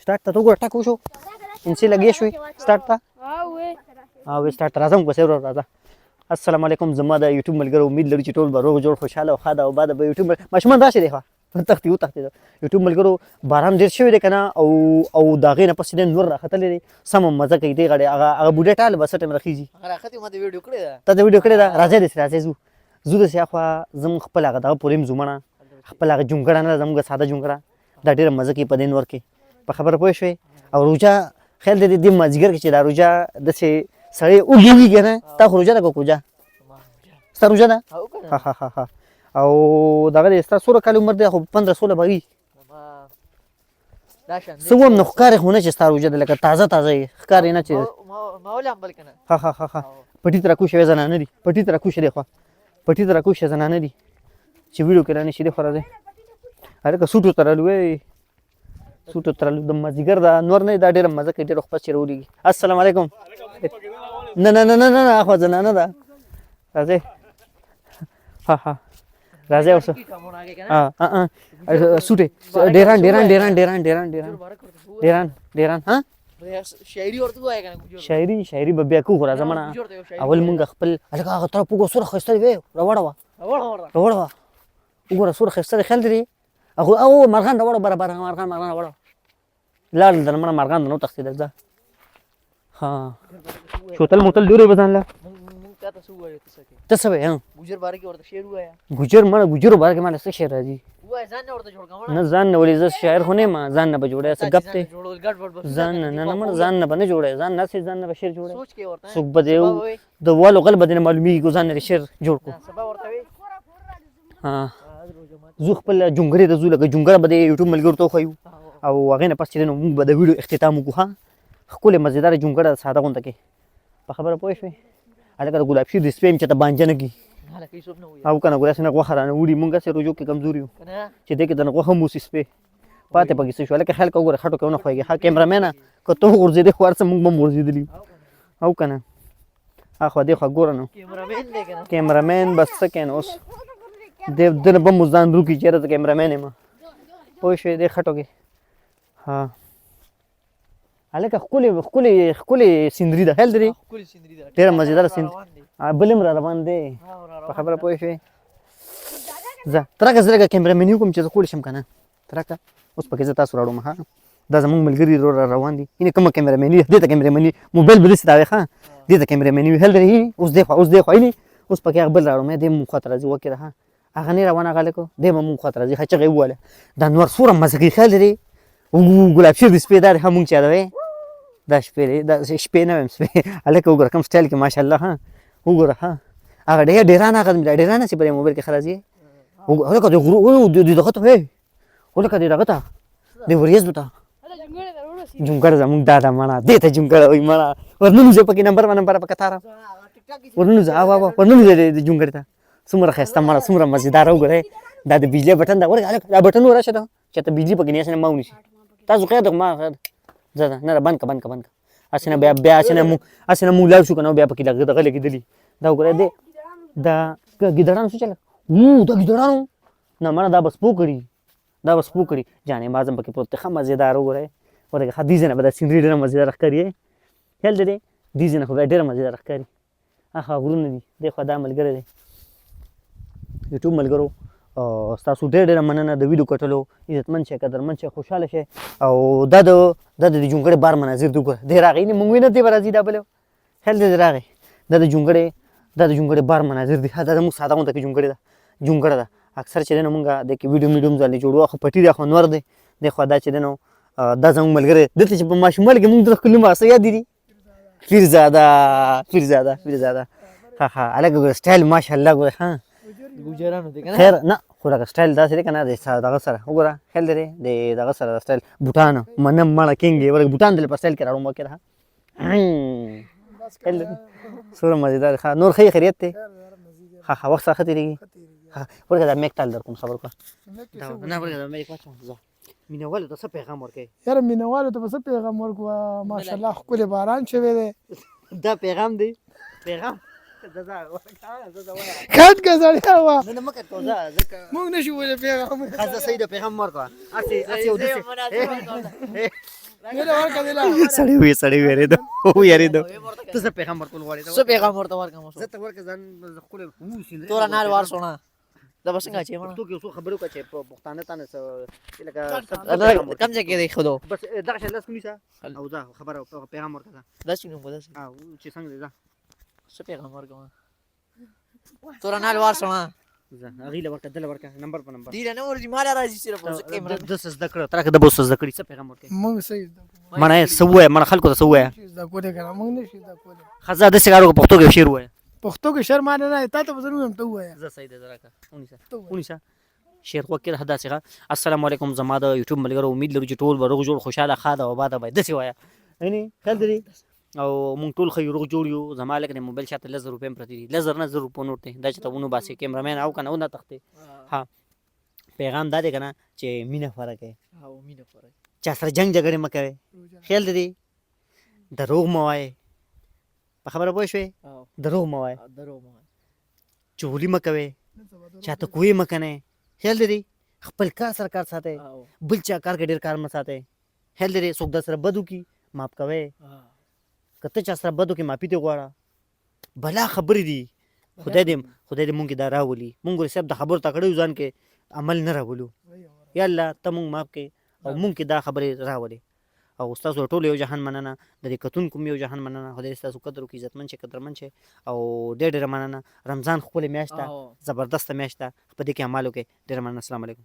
स्टार्ट ته وګوره ټک وشو انسي لګې شوې سٹارټ ته او سٹارټ راځم کو سره راځه السلام علیکم زما د یوټیوب ملګرو امید لرم چې ټول به روغ جوړ خوشاله او خاده او باده به یوټیوب ماشومان راشي دی خو تختې یوټیوب ملګرو باران ډېر شوی دی که نه او د هغې نه پسې دی نور راختلی دی سمه مزه کوي دی غړې هغه بوډۍ ټاله به څه ټایم راخېږي تا د ویډیو کړې ده راځئ داسې راځئ ځو داسې اخوا زموږ خپل هغه دغه پورې هم ځو مړه خپل هغه جونګړه نه ده زموږ ساده جونګړه دا ډېره مزه کوي په دې نور کې په خبره پوه شوې او روژه خیال دی دې مازدیګر کې چې دا روژه داسې سړی اوږې وي که نه تا خو روژه ده که کوجه ستا روژه ده ها او دغه دی ستا څومره کال عمر دی خو 15-16 به وي څه ووایم نو ښکارې خو نه چې ستا روژه ده لکه تازه یې ښکارې نه چې ها پټي ته راکوشې وې زنانه دي پټي ته راکوشې دی خوا پټي ته راکوشې زنانه دي چې ویډیو کې رانیشي دی خو راځئ هلکه سوټو ته رالو سوټو ته رالو د مازدیګر دا نور نه دا ډېره مزه کوي ډېر وخت پس چې راولېږي السلام علیکم نه اخوا زنانه ده راځئ ها راځئ اوس سوټې ډېران ها شاعري به بیا کوو خو راځه مړه اول مونږ خپل هلکه هغه طرف وګوره څومره ښایسته دی وې راوړه وګوره څومره ښایسته دی خیال دی او مرغان راوړه برابر مرغان راوړه لاړل دنه مړه مرغان د نو تښتېدل ځه ها شوتل موتل ډېرې به ځان له ته څه وایې ګوجر مړه ګوجرو باره کې ماله څه شعر راځي نه ځان نه ولې زه شاعر خو نه یم ځان نه به جوړی څه ګپ دی ځان نه مړه ځان نه به نه جوړی ځان نه ځان نه به شعر جوړی څوک به دی د والو غل به دې نه معلومېږي که ځان نه شعر جوړ کړو زو خپل جونګړې ته ځو لکه جونګړه به د یوټیوب ملګرو ته وښیو او هغې نه پس چې دی نو موږ به د ویډیو اختتام وکړو ښه ښکلې مزېداره جونګړه ده ساده غونته کې په خبره پوه شوې هلکه د ګلاب شیر د سپی یم چې ته بانجه نه کړي او که نه ګو داسې نه غوښه رانه وړي مونږ هسې روژو کې کمزور یو چې دې کې د نه غوښه هم اوسي سپی پاتې پکې څه شو هلکه خیال کوه وګوره خټو کې ونه ښویږي ښه کیمرامینه که ته وغورځېدې خو هر څه مونږ به هم غورځېدلي او که نه اخوا دې خوا ګوره نو کیمرامین بس څه کوې نو اوس ده نه به مو ځان روکي چېرته زه کیمرامین یم پوه شوې دې خټو کې ها هلکه ښکلې سیندري ده خیال لري ډېره مزېداره سیندري بل هم را روان دی په خبره پوه شوې ځه ته راکړه زه لږه کیمرامیني وکړم چې زه کولی شم که نه ته راکړه اوس پکې زه تاسو راوړم ښه دا زموږ ملګري را روان دي اینې کومه کیمرامیني دې ته کیمرامیني موبایل به داسې راوې ښه دې ته کیمرامیني وي خیال لري اوس دی خوا اینې اوس پکې هغه بل راوړم دې مونږ خوا ته راځي وکې ده ښه هغه نه روان هغه هلکو دی به مونږ خوا ته راځي ښه چغې ووهله دا نور څومره مزه کوي خیال لري ګلاب شیر د سپی دا دی ښه مونږ چې یادوې دا شپې نه وایم سپی هلکه وګوره کوم سټایل کې ماشاءالله ها وګوره ها هغه ډېران هغه ډېران چې په دې موبایل کې ښه راځي هلکه د دغه ته هلکه د دغه ته د وریځو ته جونګړه زموږ دا ده مړه دې ته جونګړه وایي مړه ورننوځئ پکې نمبر په کتاره ورننوځه ورننوځئ د جونګړې ته څومره ښایسته مړه څومره مزېداره وګورئ دا د بجلۍ بټن ده ورکه هلکه دا بټن وراشه ده چې ته بجلي پکې نیاسې نه ما ونیسي تاسو خیر ده ما خیر ځه نه بند که هسې نه بیا هسې نه مونږ لاړ شو که نه بیا پکې دغه لګېدلي دا وګوره دی دا ګیدړانو څه چله دا ګیدړانو نه مړه دا به سپو کړي جانې ماز هم پکې پروت دی ښه مزېدار وګورئ ورکه ښه دې ځای نه به دا سیندري ډېره مزېداره ښکاري خیال دی دې ځای نه خو بیا ډېره مزېداره ښکاري اخوا غرونه دي دی خوا دا ملګری دی یوټیوب ملګرو ستاسو ډېره مننه د ویډیو کتلو عزتمند شئ قدرمند شئ خوشحاله شئ او دا د دې جونګړې بار مناظر دی وګوره دی راغی مونږ وینه دی به راځي دا بل خیال دی راغی دا د جونګړې بار مناظر دی دا زموږ ساده غونته کې جونګړه ده اکثر چې دی نو مونږ د کې ویډیو میډیو هم ځانې جوړو خو پټي دی خو نور دی دی خوا دا چې دی نو دا زموږ ملګری دلته چې په ماشوموالي کې مونږ د خپل نوم څه یاد دي پیرزاده ها هلکه ګوره سټایل ماشاءالله ګوره ها خیر نه خو لکه سټایل داسې دی که نه د دغه سره وګوره خیال لري د دغه سره سټایل بوټان منم مړه کینګ یې ورکه بوټان دلې په سټایل کې راوړم وکې ده خیال لري څومره مزېدار ښه نور ښه خیریت دی ښه وخت سره ښه تېرېږي ورکه دا میک ټال در کوم خبر کړه نه ورکه دا میک واچوم زه مینهوالو ته څه پیغام ورکوې یاره مینهوالو ته به څه پیغام ورکړو ماشاءالله ښکلی باران شوی دی دا پیغام دی پیغام کټ که سړیا وه نه مه کټ کوه ځکه موږ نه شو ویلی پیغام ښه زه صحیح د پیغام ورکړه هسې یو داسې سړی وې سړی وېرېده وېرېده ته څه پیغام ورکول غواړې څه پیغام ورته ورکړم زه ته ورکړه ځان ښکلی ووسي تور نال وار سونه دا به څنګه چې پښتو کې یو څو خبرې وکړه چې په پښتانه تانه څه لکه کم ځای کې دی خودو بس دغه شی لاس ونیسه او ځه خبره پیغام ورکړه دا څنګه په داسې چې څنګه دی ځه څه پیغام ورکړم تور نال وار سونه ځه هغې له ورکړه دله ورکړه نمبر په نمبر دی نه ورځي مال راځي صرف کیمرا د څه زده کړه ترکه د بوس زده کړي څه پیغام ورکړي موږ صحیح زده کوو مړه څه ووایه مړه خلکو ته څه ووایه زده کولی که نه موږ نشو زده کولی ښځه داسې کار وکړه پښتو کې یو شعر ووایه پښتو کې شرم نه تا ته به زه نه وایم ته ووایه زه صحیح دی زه راکړه ونیسه ته ووایه. ونیسه شعر خو کې داسې ښه السلام علیکم زما د یوټیوب ملګرو امید لرو چې ټول به روغ جوړ خوشحاله ښاده او آباده به داسې وایه یعنې خیال دی او مونږ ټول ښه یو روغ جوړ یو زما لکه د موبایل شاته 10,000 روپۍ هم پرتې دي 10,000 نه 1,000 روپۍ نوټ دی دا چې ته ونه باسې کیمرامین او که نه ونه تښتې ها پیغام دا دی که نه چې مینه خپره کوئ او مینه پوره چا سره جنګ جګړې مه کوئ خیال دی دروغ مه وایئ په خبره پوه شوې او دروغ مه وایئ درو ما چغلي مه کوئ چاته کوی مه کنئ خیال دی خپل کار سره کار ساتئ او بل چا کار کې ډېر کار مه ساتئ خیال دی څوک در سره بد وکړي معاف کوئ که ته چا سره بد وکړې معافي دې غواړه بلا خبرې دي خدای دې مونږ کې دا راولي مونږ صاحب د خبرو تکړه یو ځان کې عمل نه راولو یا الله ته مونږ معاف کړې او مونږ کې دا خبرې راولي او ستاسو ټول یو جهان مننه د دې کتونکو یو جهان مننه خدای ستاسو قدر وکړي عزتمن شي قدرمن شي او ډېر ډېره مننه رمضان ښکلې میاشت ده زبردسته میاشت ده په دې کې اعمال وکړئ ډېره مننه السلام علیکم